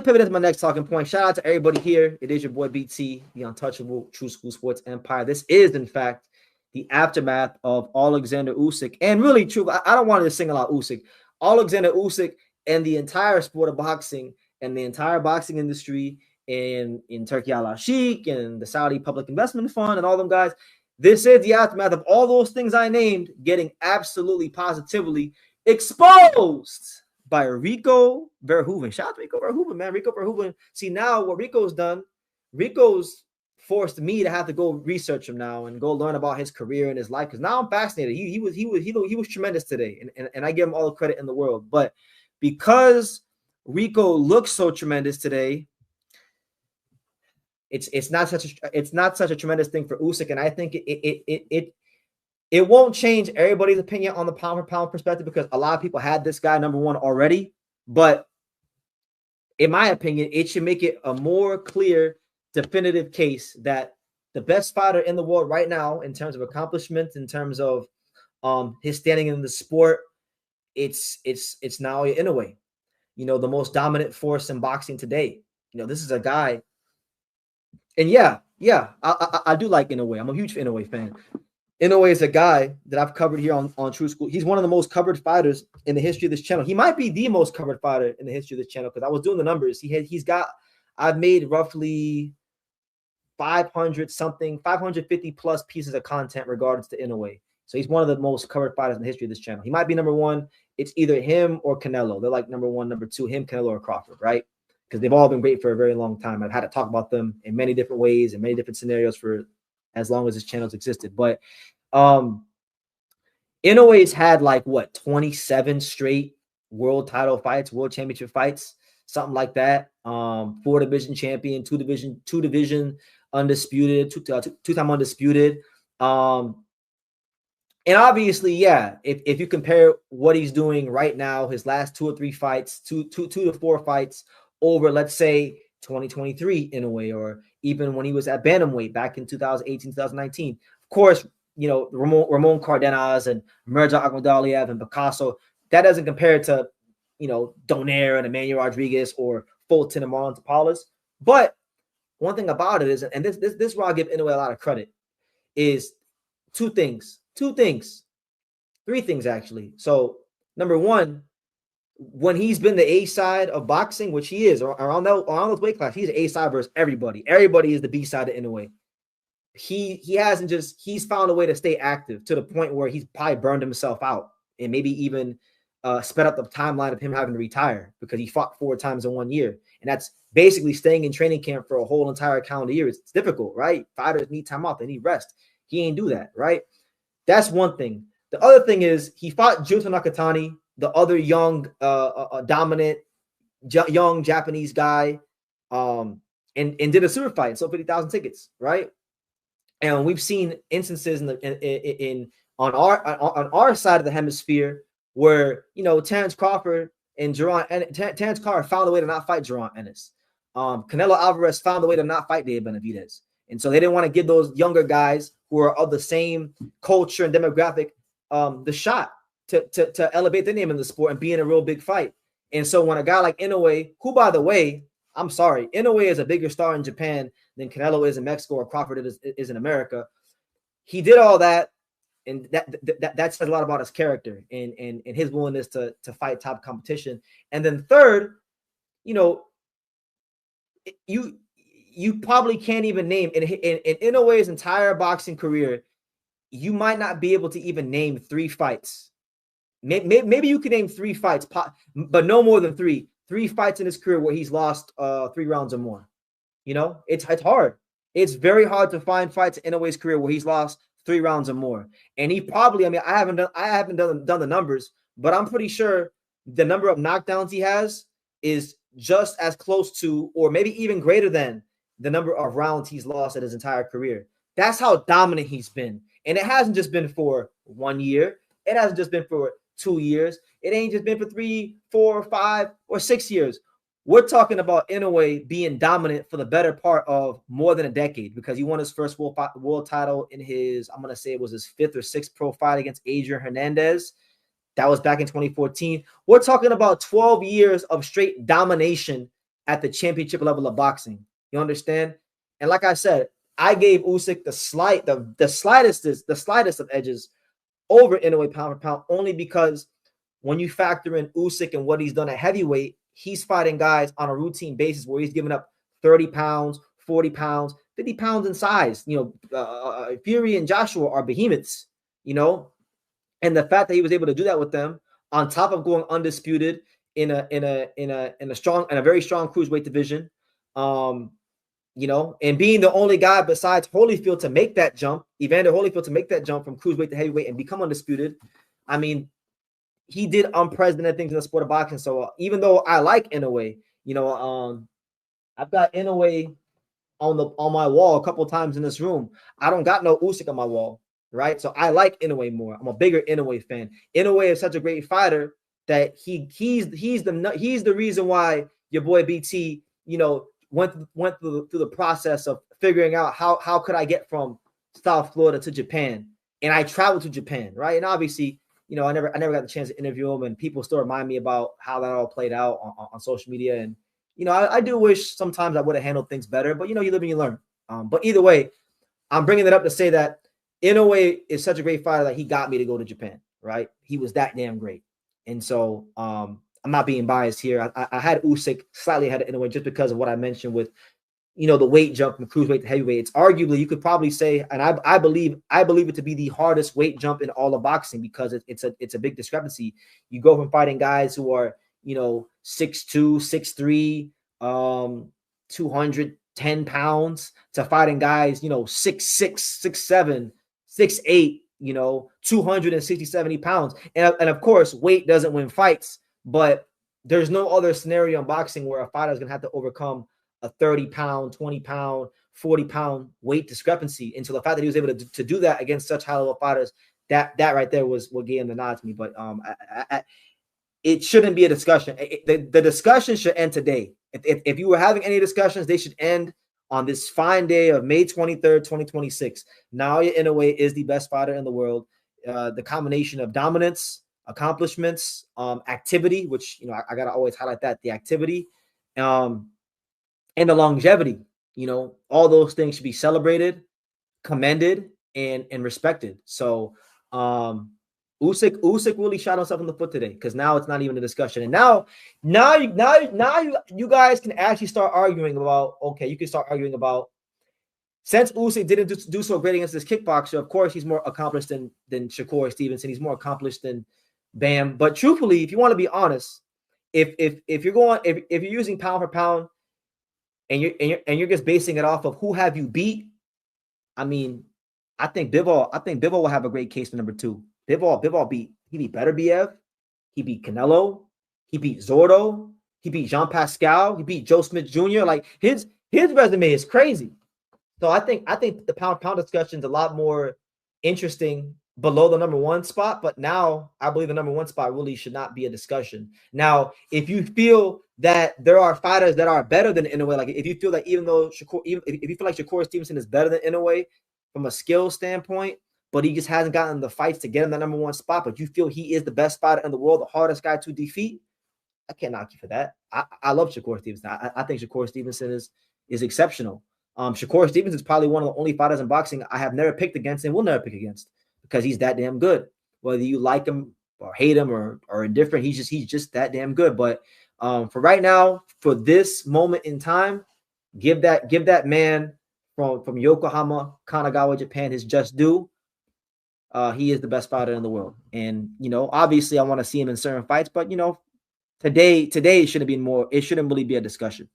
pivot into my next talking point. Shout out to everybody here. It is your boy BT, the untouchable True School Sports Empire. This is, in fact, the aftermath of Oleksandr Usyk. And really, true, I don't want to single out Usyk. Oleksandr Usyk and the entire sport of boxing and the entire boxing industry in Turkey al-Sheikh and the Saudi Public Investment Fund and all them guys. This is the aftermath of all those things I named getting absolutely positively exposed by Rico Verhoeven. Shout out to Rico Verhoeven, man. Rico Verhoeven. See, now what Rico's done, Rico's forced me to have to go research him now and go learn about his career and his life, because now I'm fascinated. He was tremendous today, and I give him all the credit in the world. But because Rico looks so tremendous today, it's not such a tremendous thing for Usyk, and I think it won't change everybody's opinion on the pound for pound perspective, because a lot of people had this guy number one already. But in my opinion, it should make it a more clear, definitive case that the best fighter in the world right now, in terms of accomplishment, in terms of his standing in the sport, it's Naoya Inoue. You know, the most dominant force in boxing today. You know, this is a guy. And yeah, I do like Inoue. I'm a huge Inoue fan. Inoue is a guy that I've covered here on True School. He's one of the most covered fighters in the history of this channel. He might be the most covered fighter in the history of this channel, because I was doing the numbers. I've made roughly 550 plus pieces of content regards to Inoue. So he's one of the most covered fighters in the history of this channel. He might be number one. It's either him or Canelo. They're like number one, number two, him, Canelo, or Crawford, right? Because they've all been great for a very long time. I've had to talk about them in many different ways and many different scenarios for as long as this channel's existed. But Inoue's had like 27 straight world title fights, world championship fights, something like that. 4-division champion, two division undisputed, two-time undisputed. And obviously, yeah, if you compare what he's doing right now, his last 2 or 3 fights, two to 4 fights over, let's say, 2023 in a way, or even when he was at bantamweight back in 2018, 2019. Of course, you know, Ramon Cardenas and Mirza Akhmadaliev and Picasso, that doesn't compare to, you know, Donaire and Emmanuel Rodriguez or Fulton and Marlon Tapales. But one thing about it is, and this is where I give Inoue a lot of credit, is 3 things actually. So number one, when he's been the A side of boxing, which he is around those weight class, he's A side versus everybody. Everybody is the B side of Inoue. He's found a way to stay active to the point where he's probably burned himself out and maybe even sped up the timeline of him having to retire, because he fought 4 times in 1 year. And that's basically staying in training camp for a whole entire calendar year. It's difficult, right? Fighters need time off. They need rest. He ain't do that, right? That's one thing. The other thing is he fought Junto Nakatani, the other young, dominant, young Japanese guy, and did a super fight and sold 50,000 tickets, right? And we've seen instances on our side of the hemisphere where, you know, Terrence Crawford and Terrence Crawford found a way to not fight Jaron Ennis. Canelo Alvarez found a way to not fight Dave Benavidez. And so they didn't want to give those younger guys who are of the same culture and demographic the shot to elevate their name in the sport and be in a real big fight. And so when a guy like Inoue, who, by the way, I'm sorry, Inoue is a bigger star in Japan than Canelo is in Mexico or Crawford is in America. He did all that, and that says a lot about his character and his willingness to fight top competition. And then third, you know, you probably can't even name in Inoue's entire boxing career, you might not be able to even name 3 fights. Maybe you can name 3 fights, but no more than 3. 3 fights in his career where he's lost 3 rounds or more. You know, it's hard. It's very hard to find fights in Inoue's career where he's lost 3 rounds or more. And he probably, I mean, I haven't done the numbers, but I'm pretty sure the number of knockdowns he has is just as close to, or maybe even greater than, the number of rounds he's lost in his entire career. That's how dominant he's been. And it hasn't just been for 1 year. It hasn't just been for 2 years. It ain't just been for 3, 4, 5, or 6 years. We're talking about Inoue being dominant for the better part of more than a decade, because he won his first world title in his, I'm going to say it was his 5th or 6th pro fight against Adrian Hernandez. That was back in 2014. We're talking about 12 years of straight domination at the championship level of boxing. You understand? And like I said, I gave Usyk the slightest of edges over Inoue pound for pound, only because when you factor in Usyk and what he's done at heavyweight, he's fighting guys on a routine basis where he's giving up 30 pounds, 40 pounds, 50 pounds in size. Fury and Joshua are behemoths, and the fact that he was able to do that with them, on top of going undisputed in a very strong cruiserweight division, and being the only guy besides Holyfield to make that jump, Evander Holyfield, to make that jump from cruiserweight to heavyweight and become undisputed. I mean, he did unprecedented things in the sport of boxing. So even though I like Inoue, I've got Inoue on my wall a couple of times in this room. I don't got no Usyk on my wall, right? So I like Inoue more. I'm a bigger Inoue fan. Inoue is such a great fighter that he's the reason why your boy BT, went through the process of figuring out how could I get from South Florida to Japan, and I traveled to Japan, right? And obviously, I never got the chance to interview him, and people still remind me about how that all played out on social media. And I do wish sometimes I would have handled things better, but you live and you learn. But either way, I'm bringing it up to say that Inoue is such a great fighter that he got me to go to Japan, right? He was that damn great, and so I'm not being biased here. I had Usyk slightly ahead of Inoue just because of what I mentioned with, the weight jump from cruiserweight to heavyweight. It's arguably, you could probably say, and I believe it to be the hardest weight jump in all of boxing, because it's a big discrepancy. You go from fighting guys who are 6'2", 6'3", 210 pounds to fighting guys 6'6", 6'7", 6'8", 260, 70 pounds. And of course, weight doesn't win fights. But there's no other scenario in boxing where a fighter is going to have to overcome a 30-pound, 20-pound, 40-pound weight discrepancy. And so the fact that he was able to do that against such high-level fighters, that right there was what gave him the nod to me. But it shouldn't be a discussion. The discussion should end today. If you were having any discussions, they should end on this fine day of May 23rd, 2026. Naoya Inoue is the best fighter in the world. The combination of dominance, accomplishments, activity, which I gotta always highlight that, the activity, and the longevity, all those things should be celebrated, commended, and respected. So Usyk really shot himself in the foot today, because now it's not even a discussion. And now you guys can actually start arguing about, since Usyk didn't do so great against this kickboxer, of course he's more accomplished than Shakur Stevenson. He's more accomplished than Bam. But truthfully, if you want to be honest, if you're using pound for pound and you're just basing it off of who have you beat, I mean, I think Bivol will have a great case for number two. Bivol beat Beterbiev, he beat Canelo, he beat Zordo, he beat Jean Pascal, he beat Joe Smith Jr. Like his resume is crazy. So I think the pound for pound discussion is a lot more interesting below the number one spot, but now I believe the number one spot really should not be a discussion. Now, if you feel that there are fighters that are better than Inoue, like if you feel that if you feel like Shakur Stevenson is better than Inoue from a skill standpoint, but he just hasn't gotten the fights to get in the number one spot, but you feel he is the best fighter in the world, the hardest guy to defeat, I can't knock you for that. I love Shakur Stevenson. I think Shakur Stevenson is exceptional. Shakur Stevenson is probably one of the only fighters in boxing I have never picked against and will never pick against, because he's that damn good. Whether you like him or hate him or indifferent, he's just that damn good. But for right now, for this moment in time, give that man from Yokohama, Kanagawa, Japan, his just due. He is the best fighter in the world. And obviously I want to see him in certain fights, but today it shouldn't really be a discussion.